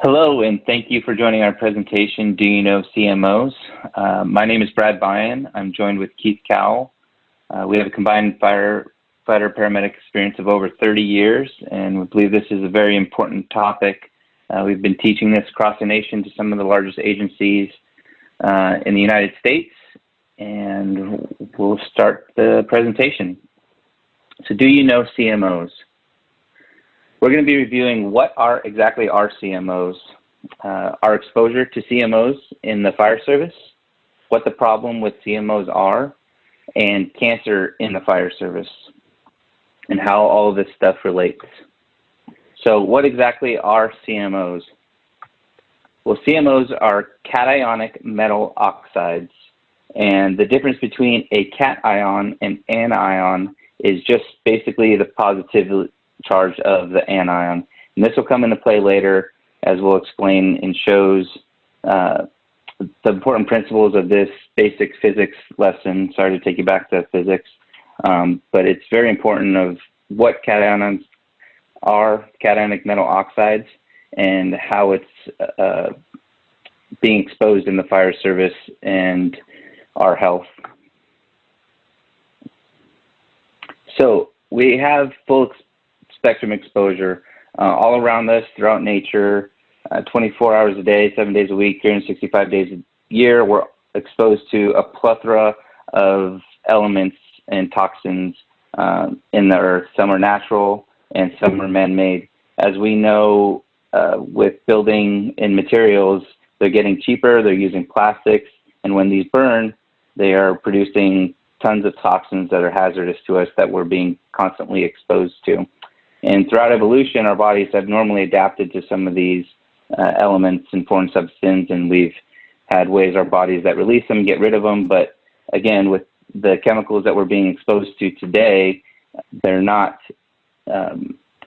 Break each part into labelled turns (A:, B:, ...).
A: Hello, and thank you for joining our presentation, Do You Know CMOs? My name is Brad Byan. I'm joined with Keith Cowell. We have a combined firefighter paramedic experience of over 30 years, and we believe this is a very important topic. We've been teaching this across the nation to some of the largest agencies in the United States, and we'll start the presentation. So do you know CMOs? We're going to be reviewing what exactly are CMOs, our exposure to CMOs in the fire service, what the problem with CMOs are, and cancer in the fire service, and how all of this stuff relates. So what exactly are CMOs? Well, CMOs are cationic metal oxides, and the difference between a cation and anion is just basically the positive charge of the anion. And this will come into play later as we'll explain in shows the important principles of this basic physics lesson. Sorry to take you back to physics, but it's very important of what cations are, cationic metal oxides, and how it's being exposed in the fire service and our health. So we have full spectrum exposure all around us throughout nature, 24 hours a day, 7 days a week, 365 days a year. We're exposed to a plethora of elements and toxins in the earth. Some are natural and some are man-made. As we know, with building and materials, they're getting cheaper, they're using plastics, and when these burn, they are producing tons of toxins that are hazardous to us that we're being constantly exposed to. And throughout evolution, our bodies have normally adapted to some of these elements and foreign substances, and we've had ways our bodies that release them, get rid of them. But again, with the chemicals that we're being exposed to today, they're not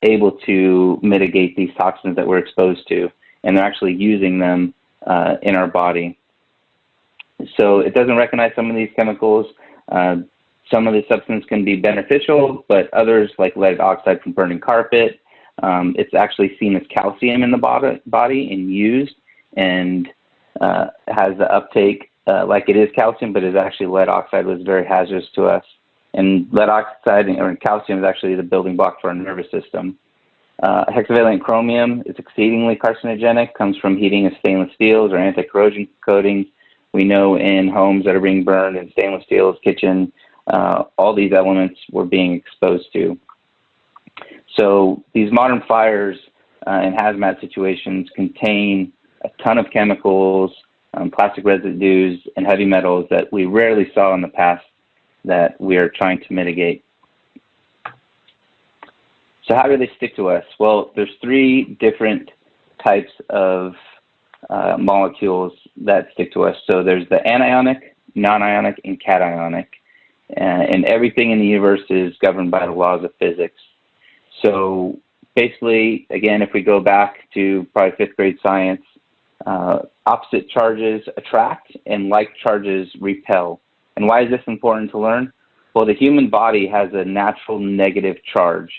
A: able to mitigate these toxins that we're exposed to, and they're actually using them in our body. So it doesn't recognize some of these chemicals. Some of the substances can be beneficial, but others, like lead oxide from burning carpet, it's actually seen as calcium in the body and used, and has the uptake like it is calcium, but is actually lead oxide, was very hazardous to us. And lead oxide or calcium is actually the building block for our nervous system. Hexavalent chromium is exceedingly carcinogenic, comes from heating of stainless steels or anti-corrosion coatings. We know in homes that are being burned in stainless steels, kitchen, all these elements we're being exposed to. So these modern fires and hazmat situations contain a ton of chemicals, plastic residues, and heavy metals that we rarely saw in the past that we are trying to mitigate. So how do they stick to us? Well, there's three different types of molecules that stick to us. So there's the anionic, non-ionic, and cationic. And everything in the universe is governed by the laws of physics. So basically, again, if we go back to probably fifth grade science, opposite charges attract and like charges repel. And why is this important to learn? Well, the human body has a natural negative charge.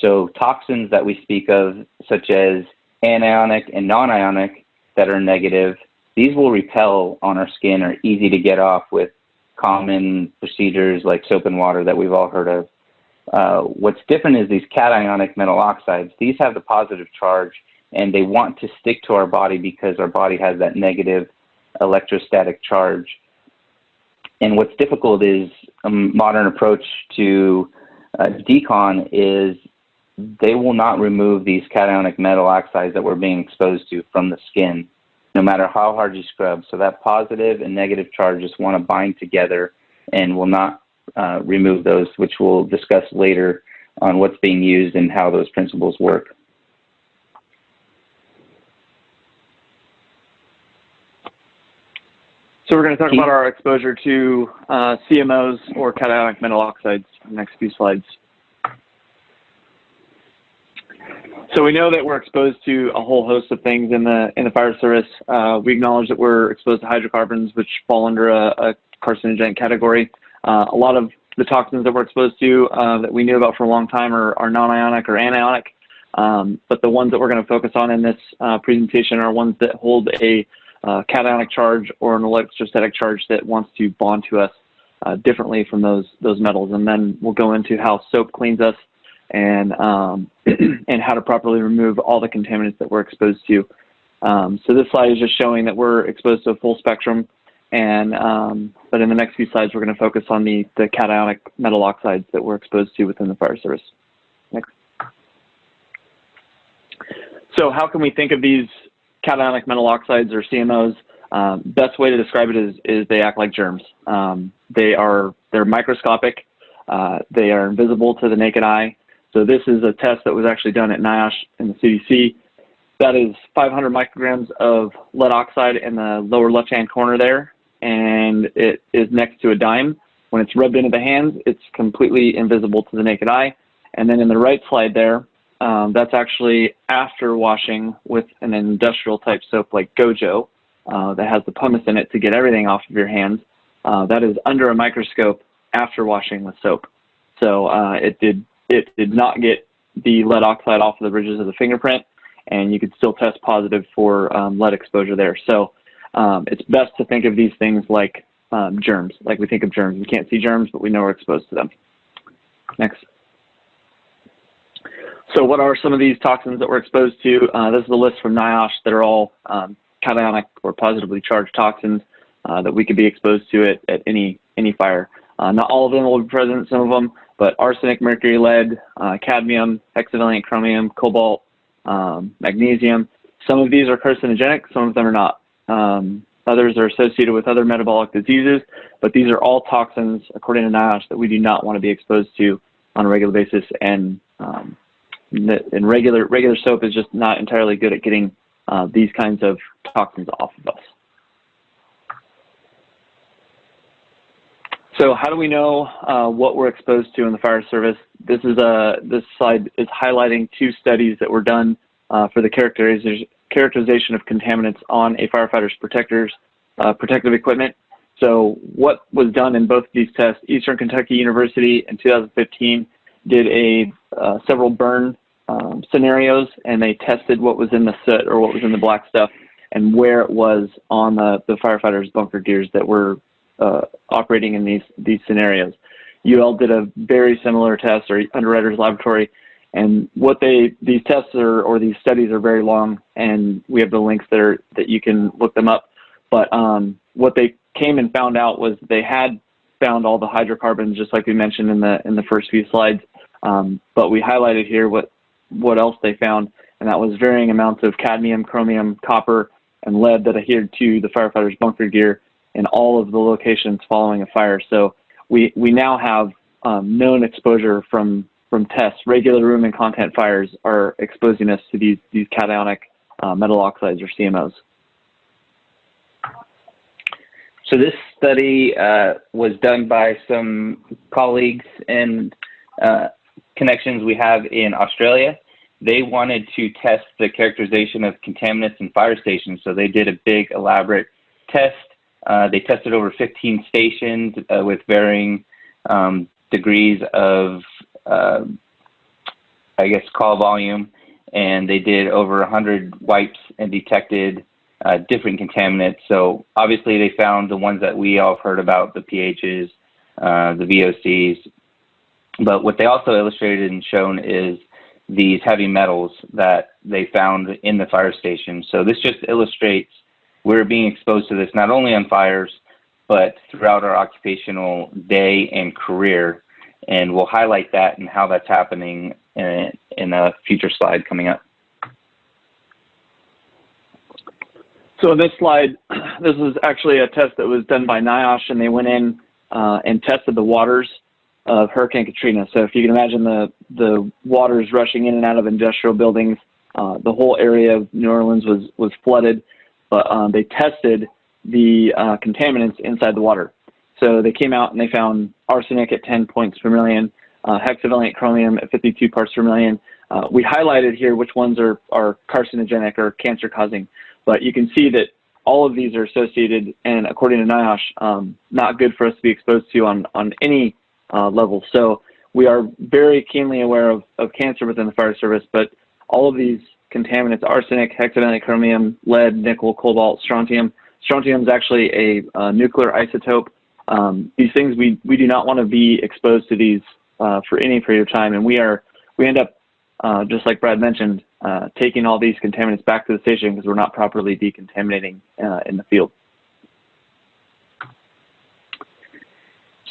A: So toxins that we speak of, such as anionic and non-ionic that are negative, these will repel on our skin, are easy to get off with common procedures like soap and water that we've all heard of. What's different is these cationic metal oxides. These have the positive charge, and they want to stick to our body because our body has that negative electrostatic charge. And what's difficult is a modern approach to decon is they will not remove these cationic metal oxides that we're being exposed to from the skin, no matter how hard you scrub. So that positive and negative charges want to bind together and will not remove those, which we'll discuss later on what's being used and how those principles work.
B: So we're going to talk about our exposure to CMOs, or cationic metal oxides, in the next few slides. So we know that we're exposed to a whole host of things in the fire service. We acknowledge that we're exposed to hydrocarbons, which fall under a carcinogenic category. A lot of the toxins that we're exposed to that we knew about for a long time are non-ionic or anionic. But the ones that we're going to focus on in this presentation are ones that hold a cationic charge or an electrostatic charge that wants to bond to us differently from those metals. And then we'll go into how soap cleans us and and how to properly remove all the contaminants that we're exposed to. So this slide is just showing that we're exposed to a full spectrum, and but in the next few slides we're going to focus on the cationic metal oxides that we're exposed to within the fire service. Next. So how can we think of these cationic metal oxides, or CMOs? Best way to describe it is they act like germs. They're microscopic. They are invisible to the naked eye. So this is a test that was actually done at NIOSH in the CDC. That is 500 micrograms of lead oxide in the lower left-hand corner there, and it is next to a dime. When it's rubbed into the hands, it's completely invisible to the naked eye. And then in the right slide there, that's actually after washing with an industrial type soap like Gojo that has the pumice in it to get everything off of your hands. That is under a microscope after washing with soap. So it did not get the lead oxide off of the ridges of the fingerprint, and you could still test positive for lead exposure there. So it's best to think of these things like germs, like we think of germs. We can't see germs, but we know we're exposed to them. Next. So what are some of these toxins that we're exposed to? This is a list from NIOSH that are all cationic or positively charged toxins that we could be exposed to at any fire. Not all of them will be present, some of them, but arsenic, mercury, lead, cadmium, hexavalent chromium, cobalt, magnesium. Some of these are carcinogenic, some of them are not. Others are associated with other metabolic diseases, but these are all toxins, according to NIOSH, that we do not want to be exposed to on a regular basis, and regular soap is just not entirely good at getting these kinds of toxins off of us. So how do we know what we're exposed to in the fire service? This slide is highlighting two studies that were done for the characterization of contaminants on a firefighter's protective equipment. So what was done in both of these tests, Eastern Kentucky University in 2015 did several burn scenarios, and they tested what was in the soot or what was in the black stuff and where it was on the firefighters' bunker gears that were operating in these scenarios. UL did a very similar test, or Underwriters Laboratory, and what these tests or these studies are very long, and we have the links there that you can look them up. But what they came and found out was they had found all the hydrocarbons, just like we mentioned in the first few slides. But we highlighted here what else they found, and that was varying amounts of cadmium, chromium, copper, and lead that adhered to the firefighters' bunker gear in all of the locations following a fire. So we now have known exposure from tests. Regular room and content fires are exposing us to these cationic metal oxides, or CMOs.
A: So this study was done by some colleagues and connections we have in Australia. They wanted to test the characterization of contaminants in fire stations, so they did a big elaborate test. They tested over 15 stations with varying degrees of, I guess, call volume, and they did over 100 wipes and detected different contaminants. So obviously they found the ones that we all have heard about, the pHs, the VOCs, but what they also illustrated and shown is these heavy metals that they found in the fire station. So this just illustrates we're being exposed to this not only on fires, but throughout our occupational day and career. And we'll highlight that and how that's happening in a future slide coming up.
B: So in this slide, this is actually a test that was done by NIOSH, and they went in and tested the waters of Hurricane Katrina. So if you can imagine the waters rushing in and out of industrial buildings, the whole area of New Orleans was flooded, but they tested the contaminants inside the water. So they came out and they found arsenic at 10 points per million, hexavalent chromium at 52 parts per million. We highlighted here which ones are carcinogenic or cancer-causing, but you can see that all of these are associated, and according to NIOSH, not good for us to be exposed to on any level. So we are very keenly aware of cancer within the fire service, but all of these contaminants: arsenic, hexavalent chromium, lead, nickel, cobalt, strontium. Strontium is actually a nuclear isotope. These things, we do not want to be exposed to these for any period of time, and we end up, just like Brad mentioned, taking all these contaminants back to the station because we're not properly decontaminating in the field.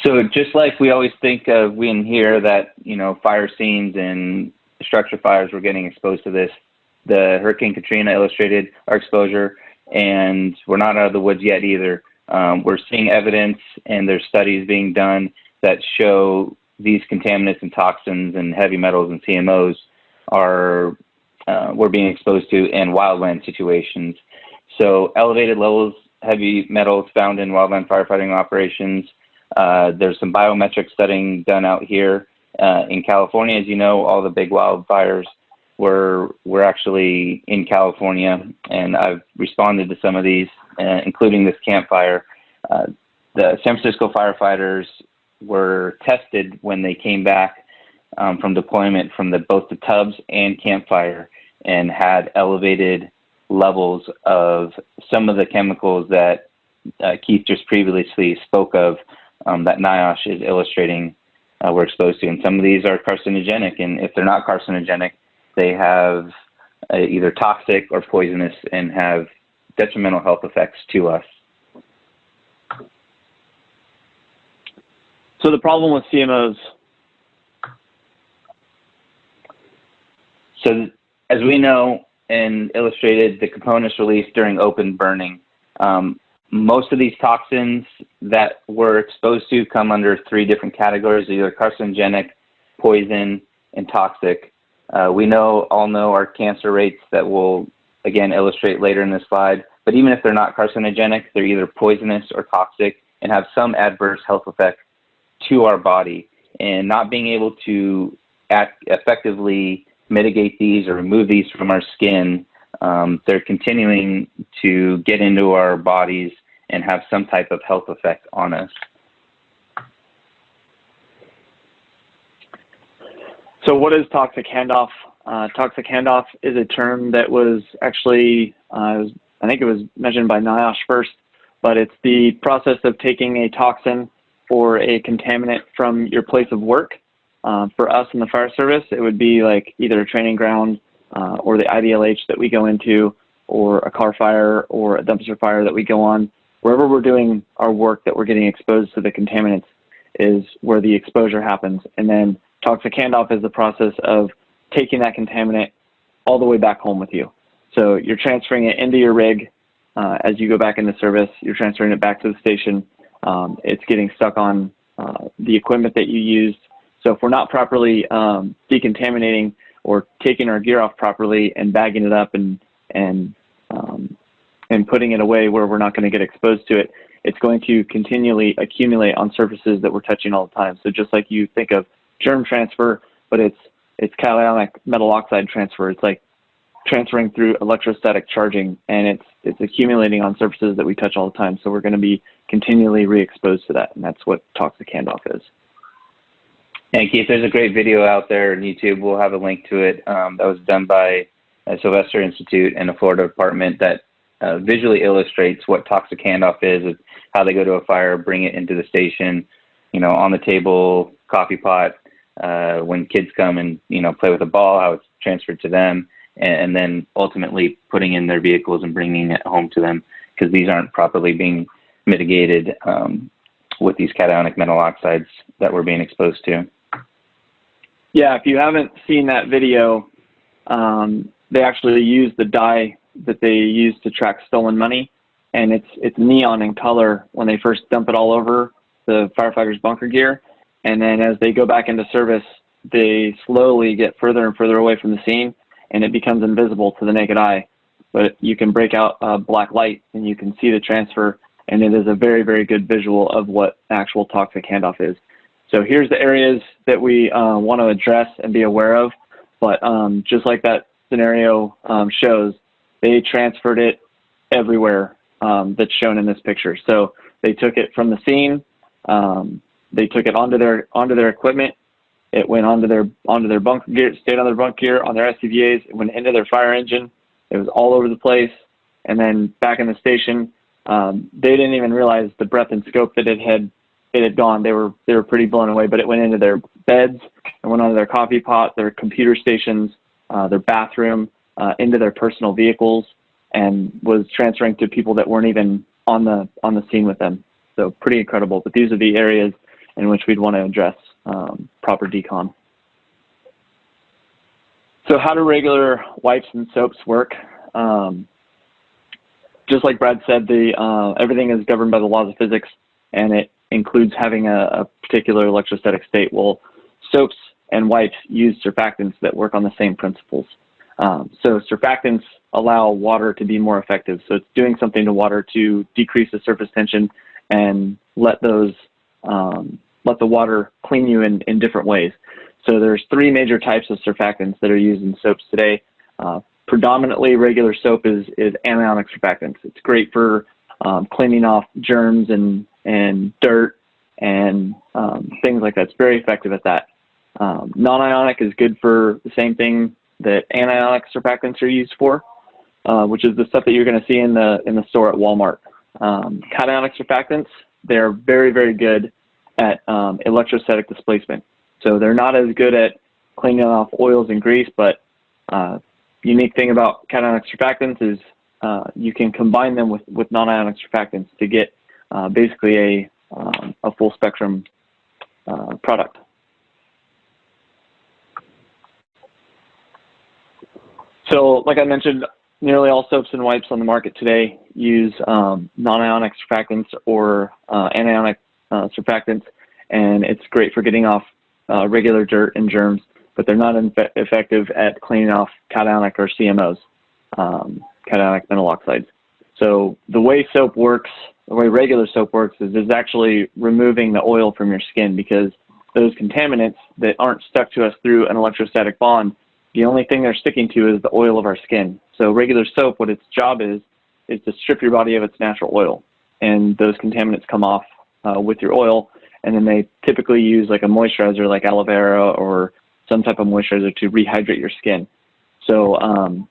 A: So just like we always think of, we hear that, fire scenes and structure fires were getting exposed to this, the Hurricane Katrina illustrated our exposure, and we're not out of the woods yet either. We're seeing evidence, and there's studies being done that show these contaminants and toxins and heavy metals and CMOs we're being exposed to in wildland situations. So elevated levels, heavy metals found in wildland firefighting operations. There's some biometric studying done out here in California. As you know, all the big wildfires were actually in California, and I've responded to some of these, including this campfire. The San Francisco firefighters were tested when they came back from deployment from both the Tubbs and campfire, and had elevated levels of some of the chemicals that Keith just previously spoke of, that NIOSH is illustrating we're exposed to. And some of these are carcinogenic, and if they're not carcinogenic, they have either toxic or poisonous and have detrimental health effects to us.
B: So the problem with CMOs.
A: So as we know and illustrated, the components released during open burning, most of these toxins that we're exposed to come under 3 different categories: either carcinogenic, poison, and toxic. We all know our cancer rates that we'll, again, illustrate later in this slide. But even if they're not carcinogenic, they're either poisonous or toxic and have some adverse health effect to our body. And not being able to effectively mitigate these or remove these from our skin, they're continuing to get into our bodies and have some type of health effect on us.
B: So what is toxic handoff? Toxic handoff is a term that was actually, I think it was mentioned by NIOSH first, but it's the process of taking a toxin or a contaminant from your place of work. For us in the fire service, it would be like either a training ground or the IDLH that we go into, or a car fire or a dumpster fire that we go on. Wherever we're doing our work that we're getting exposed to the contaminants is where the exposure happens. And then toxic handoff is the process of taking that contaminant all the way back home with you. So you're transferring it into your rig. As you go back into service, you're transferring it back to the station. It's getting stuck on the equipment that you used. So if we're not properly decontaminating or taking our gear off properly and bagging it up and putting it away where we're not going to get exposed to it, it's going to continually accumulate on surfaces that we're touching all the time. So just like you think of germ transfer, but it's cationic metal oxide transfer. It's like transferring through electrostatic charging, and it's accumulating on surfaces that we touch all the time. So we're going to be continually re-exposed to that, and that's what toxic handoff is.
A: And Keith, there's a great video out there on YouTube. We'll have a link to it. That was done by Sylvester Institute and a Florida department that visually illustrates what toxic handoff is, how they go to a fire, bring it into the station, on the table, coffee pot, when kids come and, play with a ball, how it's transferred to them, and then ultimately putting in their vehicles and bringing it home to them, because these aren't properly being mitigated with these cationic metal oxides that we're being exposed to.
B: Yeah, if you haven't seen that video, they actually use the dye that they use to track stolen money, and it's neon in color when they first dump it all over the firefighters' bunker gear, and then as they go back into service, they slowly get further and further away from the scene, and it becomes invisible to the naked eye. But you can break out black light, and you can see the transfer, and it is a very, very good visual of what actual toxic handoff is. So here's the areas that we want to address and be aware of. But just like that scenario shows, they transferred it everywhere that's shown in this picture. So they took it from the scene, they took it onto their equipment, It went onto their bunk gear, stayed on their bunk gear, on their SCBAs. It went into their fire engine. It was all over the place. And then back in the station, they didn't even realize the breadth and scope that it had gone. They were pretty blown away. But it went into their beds, it went onto their coffee pot, their computer stations, their bathroom, into their personal vehicles, and was transferring to people that weren't even on the scene with them. So pretty incredible. But these are the areas in which we'd want to address proper decon. So how do regular wipes and soaps work? Just like Brad said, everything is governed by the laws of physics, and it includes having a particular electrostatic state. Well, soaps and wipes use surfactants that work on the same principles. So surfactants allow water to be more effective. So it's doing something to water to decrease the surface tension and let the water clean you in different ways. So there's 3 major types of surfactants that are used in soaps today. Predominantly, regular soap is anionic surfactants. It's great for cleaning off germs and dirt and things like that. It's very effective at that. Non-ionic is good for the same thing that anionic surfactants are used for, which is the stuff that you're going to see in the store at Walmart. Cationic surfactants, they're very, very good at electrostatic displacement. So they're not as good at cleaning off oils and grease, but unique thing about cationic surfactants is you can combine them with non-ionic surfactants to get basically a full spectrum product. So like I mentioned, nearly all soaps and wipes on the market today use non-ionic surfactants or anionic surfactants, and it's great for getting off regular dirt and germs, but they're not effective at cleaning off cationic or CMOs, cationic metal oxides. So the way soap works, the way regular soap works is actually removing the oil from your skin, because those contaminants that aren't stuck to us through an electrostatic bond, the only thing they're sticking to is the oil of our skin. So regular soap, what its job is to strip your body of its natural oil. And those contaminants come off with your oil, and then they typically use like a moisturizer like aloe vera or some type of moisturizer to rehydrate your skin. So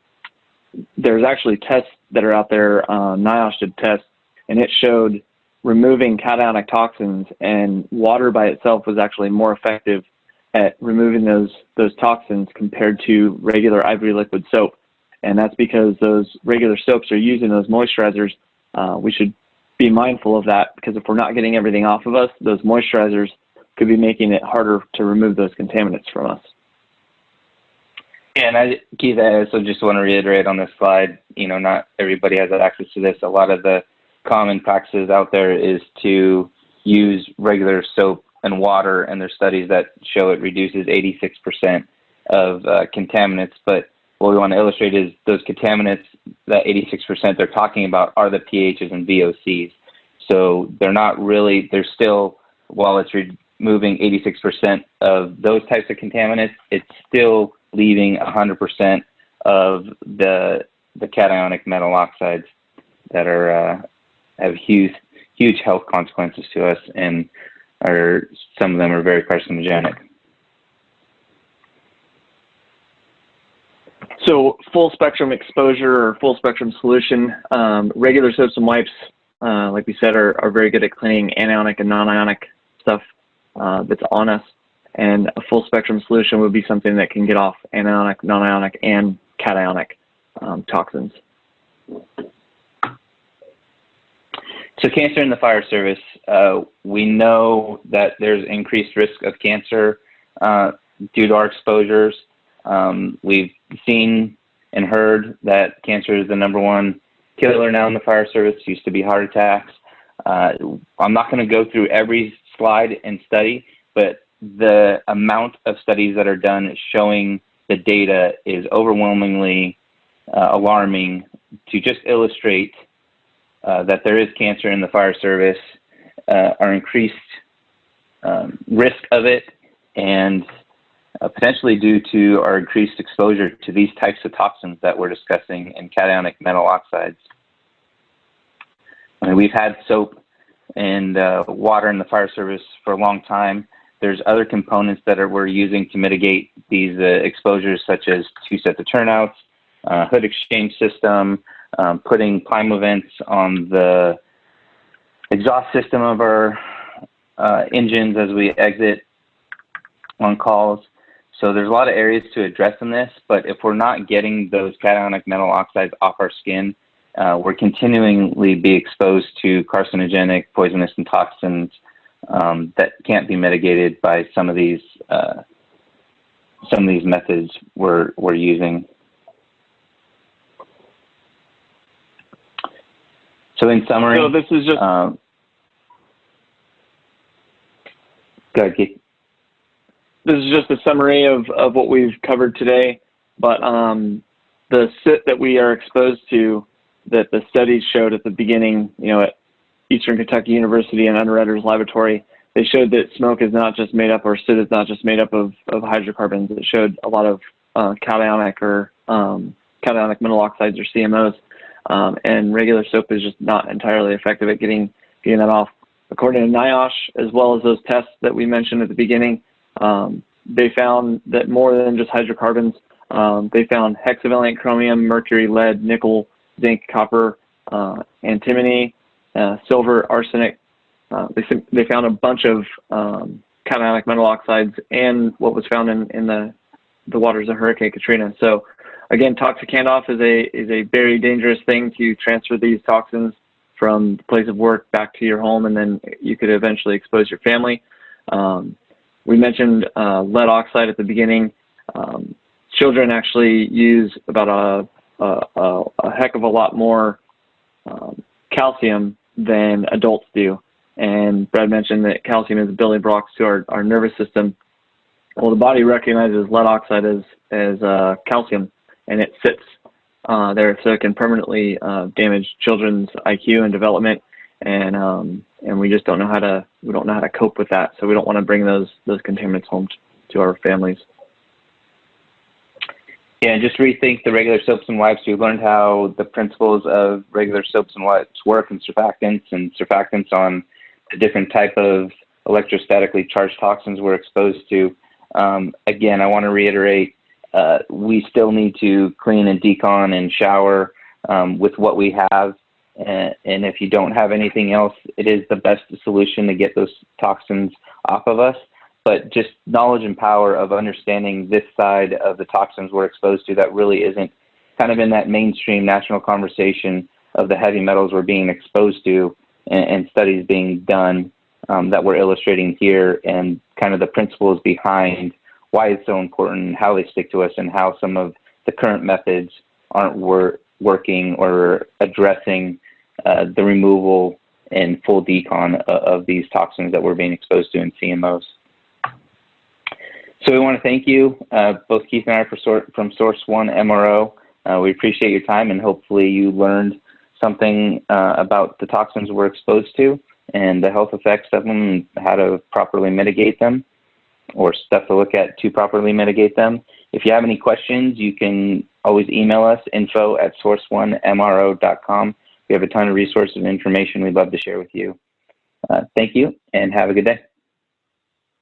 B: there's actually tests that are out there, NIOSH did tests, and it showed removing cationic toxins, and water by itself was actually more effective at removing those toxins compared to regular ivory liquid soap. And that's because those regular soaps are using those moisturizers. We should be mindful of that, because if we're not getting everything off of us, those moisturizers could be making it harder to remove those contaminants from us.
A: And Keith, I also just want to reiterate on this slide, not everybody has access to this. A lot of the common practices out there is to use regular soap and water, and there's studies that show it reduces 86% of contaminants. But what we want to illustrate is those contaminants, that 86% they're talking about, are the pHs and VOCs. So they're still, while it's removing 86% of those types of contaminants, it's still leaving 100% of the cationic metal oxides that have huge health consequences to us, and some of them are very carcinogenic.
B: So full spectrum exposure or full spectrum solution, regular soaps and wipes, like we said, are very good at cleaning anionic and non-ionic stuff that's on us. And a full spectrum solution would be something that can get off anionic, non-ionic, and cationic toxins.
A: So cancer in the fire service, we know that there's increased risk of cancer due to our exposures. We've seen and heard that cancer is the #1 killer now in the fire service. It used to be heart attacks. I'm not going to go through every slide and study, but the amount of studies that are done showing the data is overwhelmingly alarming to just illustrate that there is cancer in the fire service, our increased risk of it, and potentially due to our increased exposure to these types of toxins that we're discussing in cationic metal oxides. I mean, we've had soap and water in the fire service for a long time. there's other components that we're using to mitigate these exposures, such as 2 sets of turnouts, hood exchange system, putting Plimo vents on the exhaust system of our engines as we exit on calls. So there's a lot of areas to address in this, but if we're not getting those cationic metal oxides off our skin, we're continually be exposed to carcinogenic, poisonous, and toxins that can't be mitigated by some of these methods we're using. So in summary,
B: so this is just
A: go ahead, Keith.
B: This is just a summary of what we've covered today, but the SIT that we are exposed to, that the studies showed at the beginning, at Eastern Kentucky University and Underwriters Laboratory, they showed that smoke is not just made up, or SIT is not just made up of hydrocarbons. It showed a lot of cationic metal oxides, or CMOs, and regular soap is just not entirely effective at getting that off. According to NIOSH, as well as those tests that we mentioned at the beginning, they found that more than just hydrocarbons, they found hexavalent chromium, mercury, lead, nickel, zinc, copper, antimony, silver, arsenic. They found a bunch of cationic metal oxides and what was found in the waters of Hurricane Katrina. So again, toxic handoff is a very dangerous thing to transfer these toxins from the place of work back to your home, and then you could eventually expose your family. We mentioned lead oxide at the beginning. Children actually use about a heck of a lot more calcium than adults do. And Brad mentioned that calcium is building blocks to our nervous system. Well, the body recognizes lead oxide as calcium, and it sits there, so it can permanently damage children's IQ and development. And we just don't know how to cope with that. So we don't want to bring those contaminants home to our families.
A: Yeah, and just rethink the regular soaps and wipes. We've learned how the principles of regular soaps and wipes work, and surfactants on the different type of electrostatically charged toxins we're exposed to. Again, I want to reiterate, we still need to clean and decon and shower with what we have. And if you don't have anything else, it is the best solution to get those toxins off of us. But just knowledge and power of understanding this side of the toxins we're exposed to that really isn't kind of in that mainstream national conversation of the heavy metals we're being exposed to, and studies being done that we're illustrating here, and kind of the principles behind why it's so important, how they stick to us, and how some of the current methods aren't working or addressing the removal and full decon of these toxins that we're being exposed to in CMOs. So we want to thank you, both Keith and I, from Source One MRO. We appreciate your time, and hopefully you learned something about the toxins we're exposed to and the health effects of them, and how to properly mitigate them, or stuff to look at to properly mitigate them. If you have any questions, you can always email us, info@source1mro.com. We have a ton of resources and information we'd love to share with you. Thank you, and have a good day.